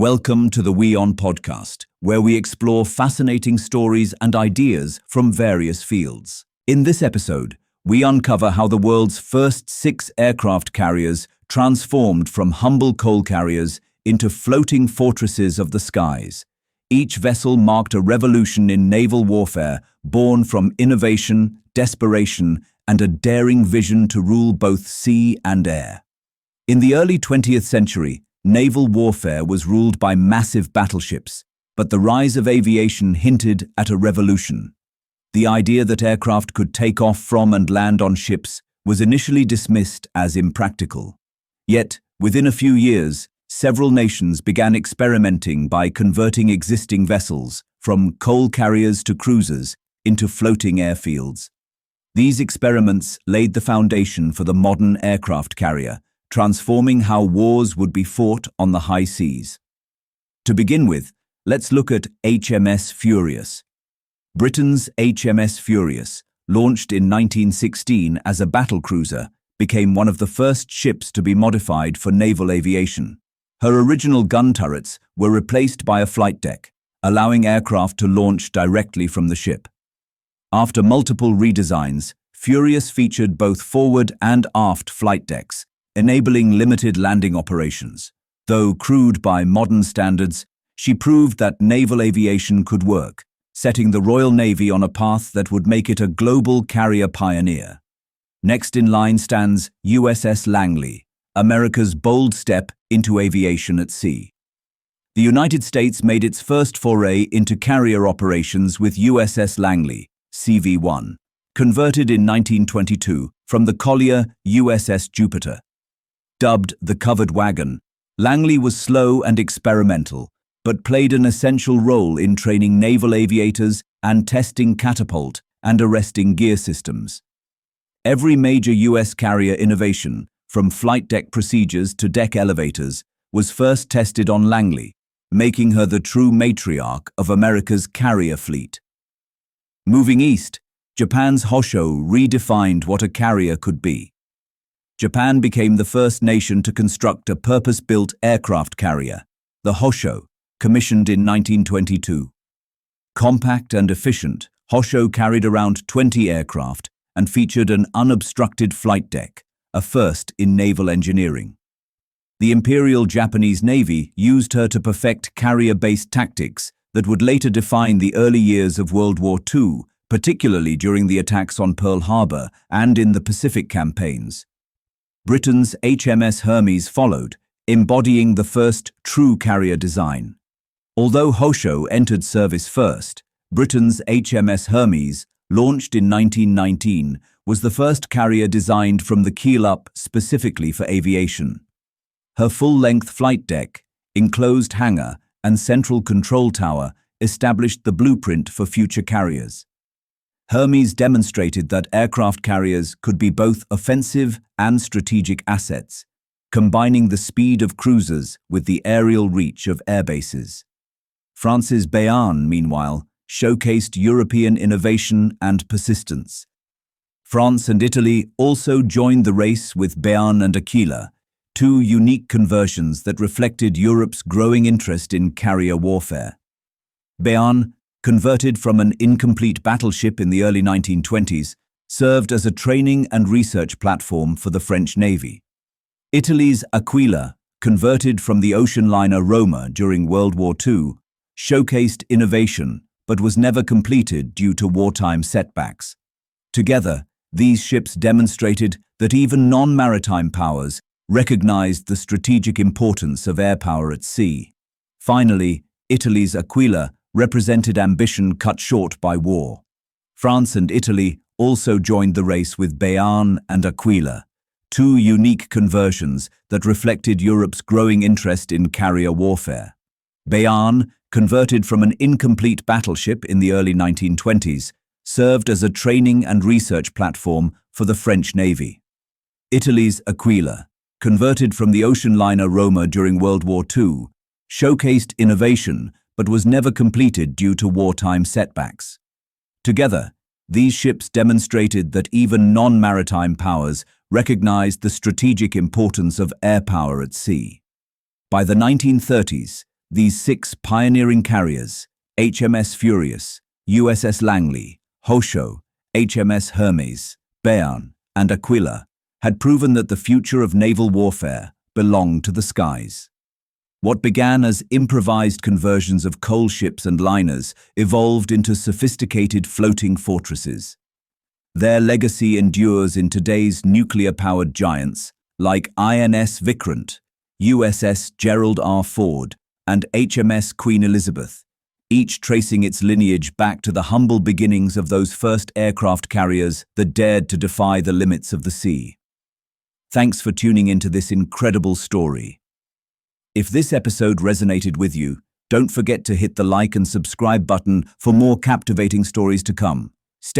Welcome to the WION podcast, where we explore fascinating stories and ideas from various fields. In this episode, we uncover how the world's first 6 aircraft carriers transformed from humble coal carriers into floating fortresses of the skies. Each vessel marked a revolution in naval warfare, born from innovation, desperation, and a daring vision to rule both sea and air. In the early 20th century, naval warfare was ruled by massive battleships, but the rise of aviation hinted at a revolution. The idea that aircraft could take off from and land on ships was initially dismissed as impractical. Yet, within a few years, several nations began experimenting by converting existing vessels, from coal carriers to cruisers, into floating airfields. These experiments laid the foundation for the modern aircraft carrier, transforming how wars would be fought on the high seas. To begin with, let's look at HMS Furious. Britain's HMS Furious, launched in 1916 as a battlecruiser, became one of the first ships to be modified for naval aviation. Her original gun turrets were replaced by a flight deck, allowing aircraft to launch directly from the ship. After multiple redesigns, Furious featured both forward and aft flight decks, enabling limited landing operations. Though crude by modern standards, she proved that naval aviation could work, setting the Royal Navy on a path that would make it a global carrier pioneer. Next in line stands USS Langley, America's bold step into aviation at sea. The United States made its first foray into carrier operations with USS Langley, CV-1, converted in 1922 from the collier USS Jupiter. Dubbed the covered wagon, Langley was slow and experimental, but played an essential role in training naval aviators and testing catapult and arresting gear systems. Every major U.S. carrier innovation, from flight deck procedures to deck elevators, was first tested on Langley, making her the true matriarch of America's carrier fleet. Moving east, Japan's Hosho redefined what a carrier could be. Japan became the first nation to construct a purpose-built aircraft carrier, the Hosho, commissioned in 1922. Compact and efficient, Hosho carried around 20 aircraft and featured an unobstructed flight deck, a first in naval engineering. The Imperial Japanese Navy used her to perfect carrier-based tactics that would later define the early years of World War II, particularly during the attacks on Pearl Harbor and in the Pacific campaigns. Britain's HMS Hermes followed, embodying the first true carrier design. Although Hosho entered service first, Britain's HMS Hermes, launched in 1919, was the first carrier designed from the keel up specifically for aviation. Her full-length flight deck, enclosed hangar, and central control tower established the blueprint for future carriers. Hermes demonstrated that aircraft carriers could be both offensive and strategic assets, combining the speed of cruisers with the aerial reach of airbases. France's Béarn, meanwhile, showcased European innovation and persistence. France and Italy also joined the race with Béarn and Aquila, 2 unique conversions that reflected Europe's growing interest in carrier warfare. Béarn, converted from an incomplete battleship in the early 1920s, served as a training and research platform for the French Navy. Italy's Aquila, converted from the ocean liner Roma during World War II, showcased innovation but was never completed due to wartime setbacks. Together, these ships demonstrated that even non-maritime powers recognized the strategic importance of air power at sea. Finally, Italy's Aquila represented ambition cut short by war. France and Italy also joined the race with Béarn and Aquila, 2 unique conversions that reflected Europe's growing interest in carrier warfare. Béarn, converted from an incomplete battleship in the early 1920s, served as a training and research platform for the French Navy. Italy's Aquila, converted from the ocean liner Roma during World War II, showcased innovation but was never completed due to wartime setbacks. Together, these ships demonstrated that even non-maritime powers recognized the strategic importance of air power at sea. By the 1930s, These 6 pioneering carriers, HMS Furious, USS Langley, Hosho, HMS Hermes, Béarn, and Aquila, had proven that the future of naval warfare belonged to the skies. What began as improvised conversions of coal ships and liners evolved into sophisticated floating fortresses. Their legacy endures in today's nuclear-powered giants like INS Vikrant, USS Gerald R. Ford, and HMS Queen Elizabeth, each tracing its lineage back to the humble beginnings of those first aircraft carriers that dared to defy the limits of the sea. Thanks for tuning into this incredible story. If this episode resonated with you, don't forget to hit the like and subscribe button for more captivating stories to come. Stay